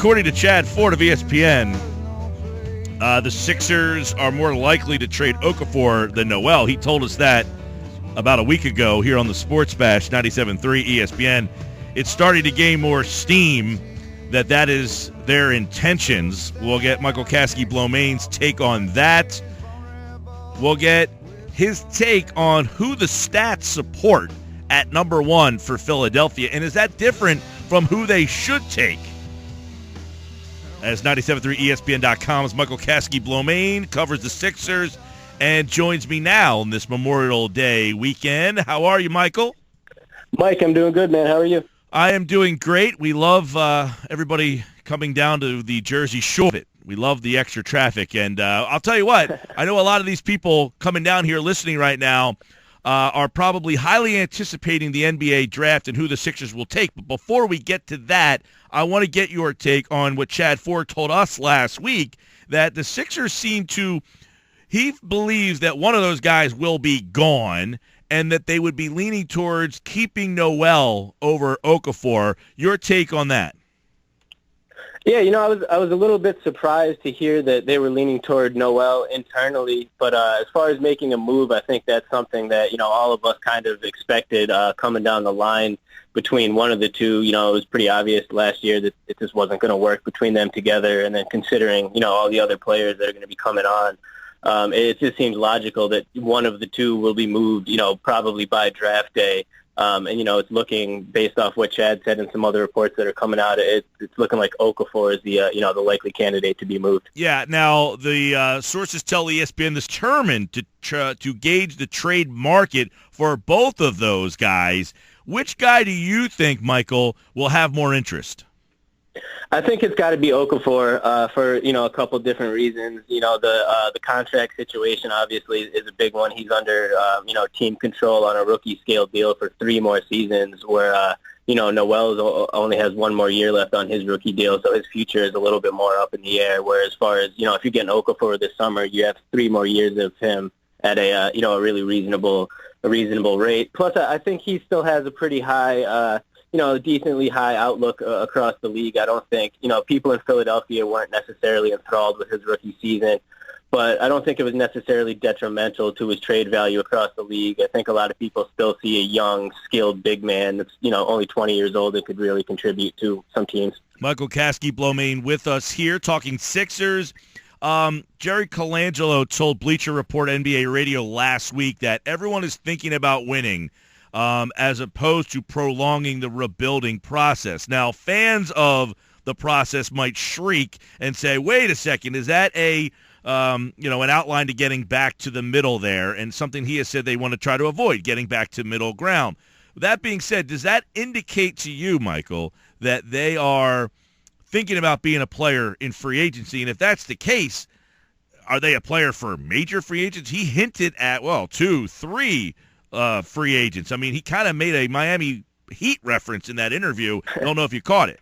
according to Chad Ford of ESPN, the Sixers are more likely to trade Okafor than Noel. He told us that about a week ago here on the Sports Bash, 97.3 ESPN. It's starting to gain more steam that is their intentions. We'll get Michael Kaskey-Blomain's take on that. We'll get his take on who the stats support at number one for Philadelphia, and is that different from who they should take? As 97.3 ESPN.com's Michael Kaskey-Blomain covers the Sixers and joins me now on this Memorial Day weekend. How are you, Michael? Mike, I'm doing good, man. How are you? I am doing great. We love everybody coming down to the Jersey Shore. We love the extra traffic. And I'll tell you what, I know a lot of these people coming down here listening right now are probably highly anticipating the NBA draft and who the Sixers will take. But before we get to that, I want to get your take on what Chad Ford told us last week, that the Sixers he believes that one of those guys will be gone and that they would be leaning towards keeping Noel over Okafor. Your take on that? Yeah, I was a little bit surprised to hear that they were leaning toward Noel internally, but as far as making a move, I think that's something that, all of us kind of expected coming down the line between one of the two. It was pretty obvious last year that it just wasn't going to work between them together, and then considering, all the other players that are going to be coming on, it just seems logical that one of the two will be moved, probably by draft day. And, it's looking, based off what Chad said and some other reports that are coming out, it's looking like Okafor is the likely candidate to be moved. Yeah, now the sources tell ESPN is determined to gauge the trade market for both of those guys. Which guy do you think, Michael, will have more interest? I think it's got to be Okafor for a couple different reasons. The contract situation obviously is a big one. He's under team control on a rookie scale deal for 3 more seasons, where Noel only has 1 more year left on his rookie deal, so his future is a little bit more up in the air. Whereas, as far as if you get an Okafor this summer, you have 3 more years of him at a really reasonable rate. Plus, I think he still has a pretty high. Decently high outlook across the league. I don't think, people in Philadelphia weren't necessarily enthralled with his rookie season, but I don't think it was necessarily detrimental to his trade value across the league. I think a lot of people still see a young, skilled big man that's, only 20 years old that could really contribute to some teams. Michael Kaskey-Blomain with us here talking Sixers. Jerry Colangelo told Bleacher Report NBA Radio last week that everyone is thinking about winning, as opposed to prolonging the rebuilding process. Now, fans of the process might shriek and say, wait a second, is that an outline to getting back to the middle there, and something he has said they want to try to avoid, getting back to middle ground. That being said, does that indicate to you, Michael, that they are thinking about being a player in free agency? And if that's the case, are they a player for major free agents? He hinted at, 2, 3 free agents. I mean, he kind of made a Miami Heat reference in that interview. I don't know if you caught it.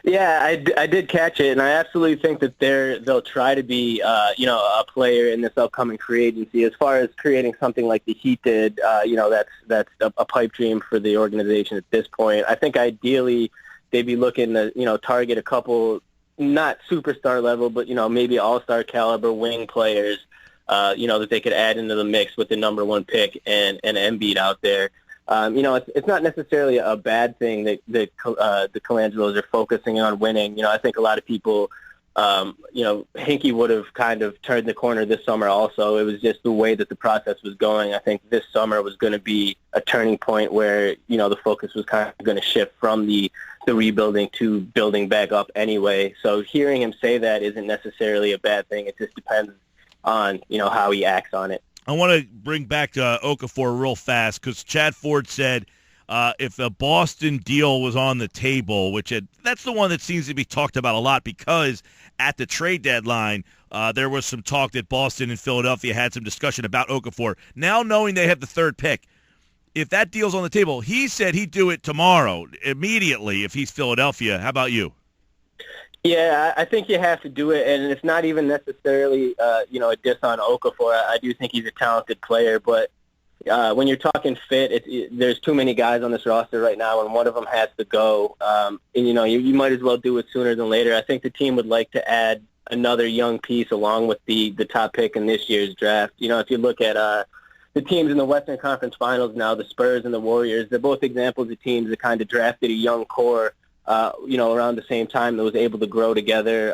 Yeah, I did catch it, and I absolutely think that they'll try to be, a player in this upcoming free agency. As far as creating something like the Heat did, that's a pipe dream for the organization at this point. I think ideally they'd be looking to, target a couple, not superstar level, but, maybe all-star caliber wing players, that they could add into the mix with the number 1 pick and Embiid out there. It's not necessarily a bad thing that the Colangelos are focusing on winning. I think a lot of people, Hinkie would have kind of turned the corner this summer also. It was just the way that the process was going. I think this summer was going to be a turning point where, the focus was kind of going to shift from the rebuilding to building back up anyway. So hearing him say that isn't necessarily a bad thing. It just depends on, how he acts on it. I want to bring back Okafor real fast because Chad Ford said if a Boston deal was on the table, that's the one that seems to be talked about a lot because at the trade deadline, there was some talk that Boston and Philadelphia had some discussion about Okafor. Now knowing they have the 3rd pick, if that deal's on the table, he said he'd do it tomorrow, immediately, if he's Philadelphia. How about you? Yeah, I think you have to do it, and it's not even necessarily, a diss on Okafor. I do think he's a talented player, but, when you're talking fit, there's too many guys on this roster right now, and one of them has to go. And, you might as well do it sooner than later. I think the team would like to add another young piece along with the top pick in this year's draft. If you look at the teams in the Western Conference Finals now, the Spurs and the Warriors, they're both examples of teams that kind of drafted a young core, around the same time that was able to grow together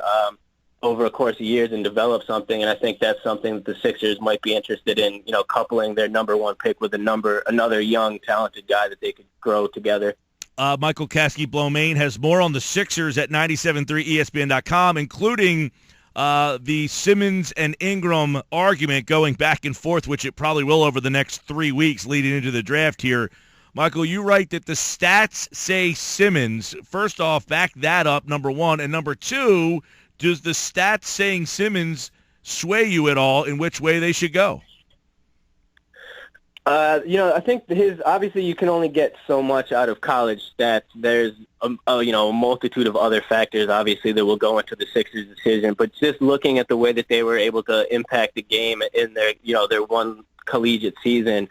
over a course of years and develop something. And I think that's something that the Sixers might be interested in, coupling their number one pick with another young, talented guy that they could grow together. Michael Kaskey-Blomain has more on the Sixers at 97.3ESPN.com, including the Simmons and Ingram argument going back and forth, which it probably will over the next 3 weeks leading into the draft here. Michael, you write that the stats say Simmons. First off, back that up, number one. And number two, does the stats saying Simmons sway you at all in which way they should go? I think obviously you can only get so much out of college stats. There's a multitude of other factors, obviously, that will go into the Sixers' decision. But just looking at the way that they were able to impact the game in their one collegiate season,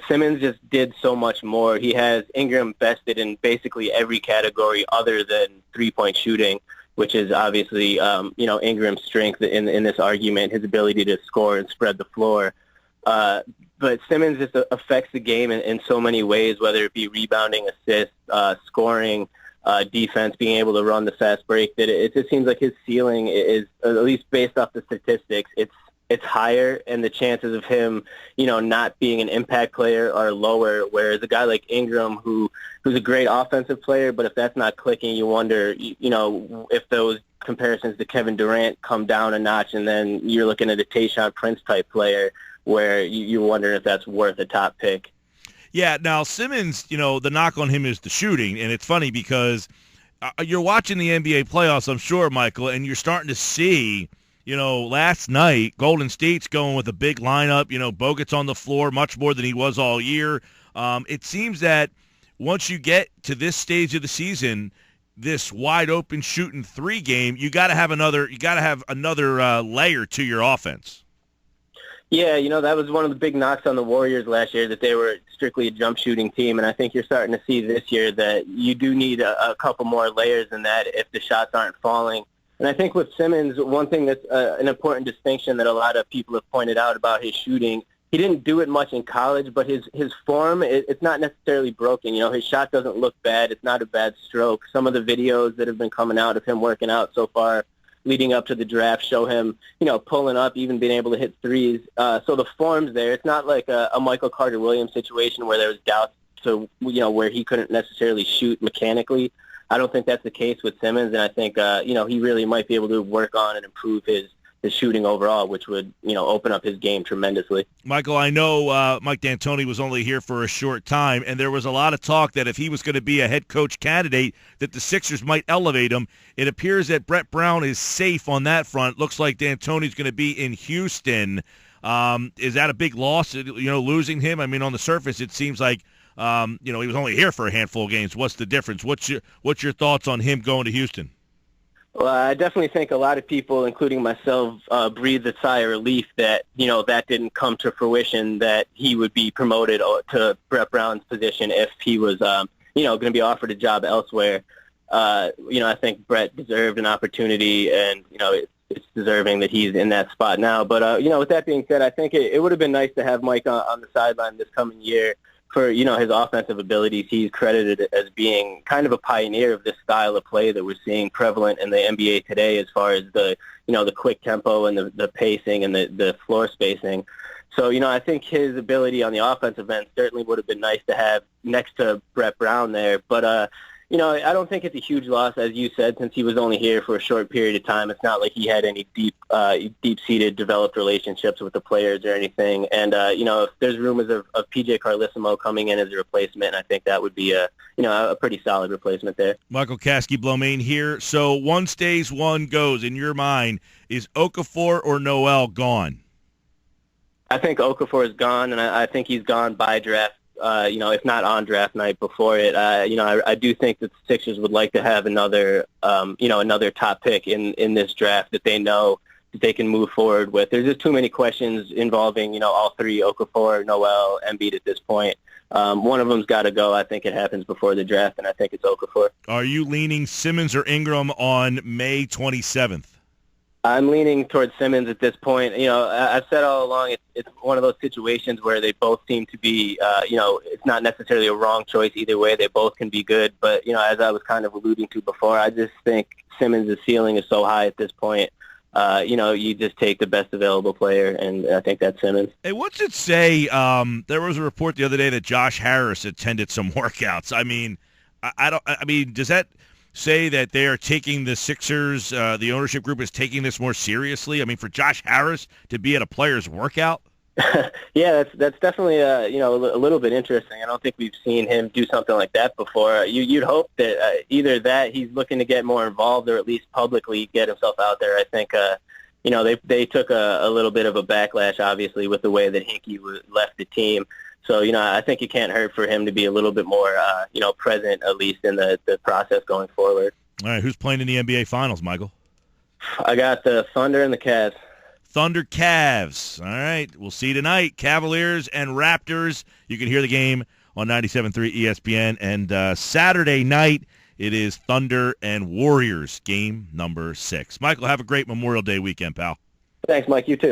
Simmons just did so much more. He has Ingram bested in basically every category other than three-point shooting, which is obviously Ingram's strength in this argument, his ability to score and spread the floor. But Simmons just affects the game in so many ways, whether it be rebounding, assists, scoring, defense, being able to run the fast break. That it just seems like his ceiling is, at least based off the statistics, it's higher, and the chances of him, not being an impact player are lower. Whereas a guy like Ingram, who's a great offensive player, but if that's not clicking, you wonder, if those comparisons to Kevin Durant come down a notch, and then you're looking at a Tayshaun Prince type player, where you wonder if that's worth a top pick. Yeah, now Simmons, the knock on him is the shooting, and it's funny because you're watching the NBA playoffs, I'm sure, Michael, and you're starting to see, last night, Golden State's going with a big lineup, Bogut's on the floor much more than he was all year. It seems that once you get to this stage of the season, this wide open shooting three game, you got to have another layer to your offense. Yeah, that was one of the big knocks on the Warriors last year, that they were strictly a jump shooting team. And I think you're starting to see this year that you do need a couple more layers in that if the shots aren't falling. And I think with Simmons, one thing that's an important distinction that a lot of people have pointed out about his shooting, he didn't do it much in college, but his form, it's not necessarily broken. His shot doesn't look bad. It's not a bad stroke. Some of the videos that have been coming out of him working out so far leading up to the draft show him, pulling up, even being able to hit threes. So the form's there. It's not like a Michael Carter-Williams situation where there was doubts to, where he couldn't necessarily shoot mechanically. I don't think that's the case with Simmons, and I think, he really might be able to work on and improve his shooting overall, which would, open up his game tremendously. Michael, I know Mike DAntoni was only here for a short time, and there was a lot of talk that if he was going to be a head coach candidate, that the Sixers might elevate him. It appears that Brett Brown is safe on that front. Looks like DAntoni's going to be in Houston. Is that a big loss, losing him? I mean, on the surface, it seems like, he was only here for a handful of games. What's the difference? What's your thoughts on him going to Houston? Well, I definitely think a lot of people, including myself, breathed a sigh of relief that, that didn't come to fruition, that he would be promoted to Brett Brown's position if he was, going to be offered a job elsewhere. I think Brett deserved an opportunity, and, it's deserving that he's in that spot now. But, with that being said, I think it would have been nice to have Mike on the sideline this coming year for, his offensive abilities. He's credited as being kind of a pioneer of this style of play that we're seeing prevalent in the NBA today, as far as the quick tempo and the pacing and the floor spacing. So, I think his ability on the offensive end certainly would have been nice to have next to Brett Brown there. But, I don't think it's a huge loss, as you said, since he was only here for a short period of time. It's not like he had any deep-seated developed relationships with the players or anything. And, if there's rumors of P.J. Carlissimo coming in as a replacement, I think that would be a pretty solid replacement there. Michael Kaskey-Blomain here. So one stays, one goes. In your mind, is Okafor or Noel gone? I think Okafor is gone, and I think he's gone by draft. If not on draft night, before it. I do think that the Sixers would like to have another top pick in this draft that they know they can move forward with. There's just too many questions involving, all three, Okafor, Noel, Embiid at this point. One of them's got to go. I think it happens before the draft, and I think it's Okafor. Are you leaning Simmons or Ingram on May 27th? I'm leaning towards Simmons at this point. I've said all along it's one of those situations where they both seem to be, it's not necessarily a wrong choice either way. They both can be good. But, as I was kind of alluding to before, I just think Simmons' ceiling is so high at this point. You just take the best available player, and I think that's Simmons. Hey, what's it say? There was a report the other day that Josh Harris attended some workouts. I mean, does that say that they are taking the Sixers, the ownership group is taking this more seriously? I mean, for Josh Harris to be at a player's workout? Yeah, that's definitely a little bit interesting. I don't think we've seen him do something like that before. You'd hope that either that he's looking to get more involved or at least publicly get himself out there. I think they took a little bit of a backlash, obviously, with the way that Hinkie left the team. So, I think it can't hurt for him to be a little bit more, present, at least in the process going forward. All right, who's playing in the NBA Finals, Michael? I got the Thunder and the Cavs. Thunder Cavs. All right, we'll see tonight. Cavaliers and Raptors. You can hear the game on 97.3 ESPN. And Saturday night, it is Thunder and Warriors, game number 6. Michael, have a great Memorial Day weekend, pal. Thanks, Mike. You too.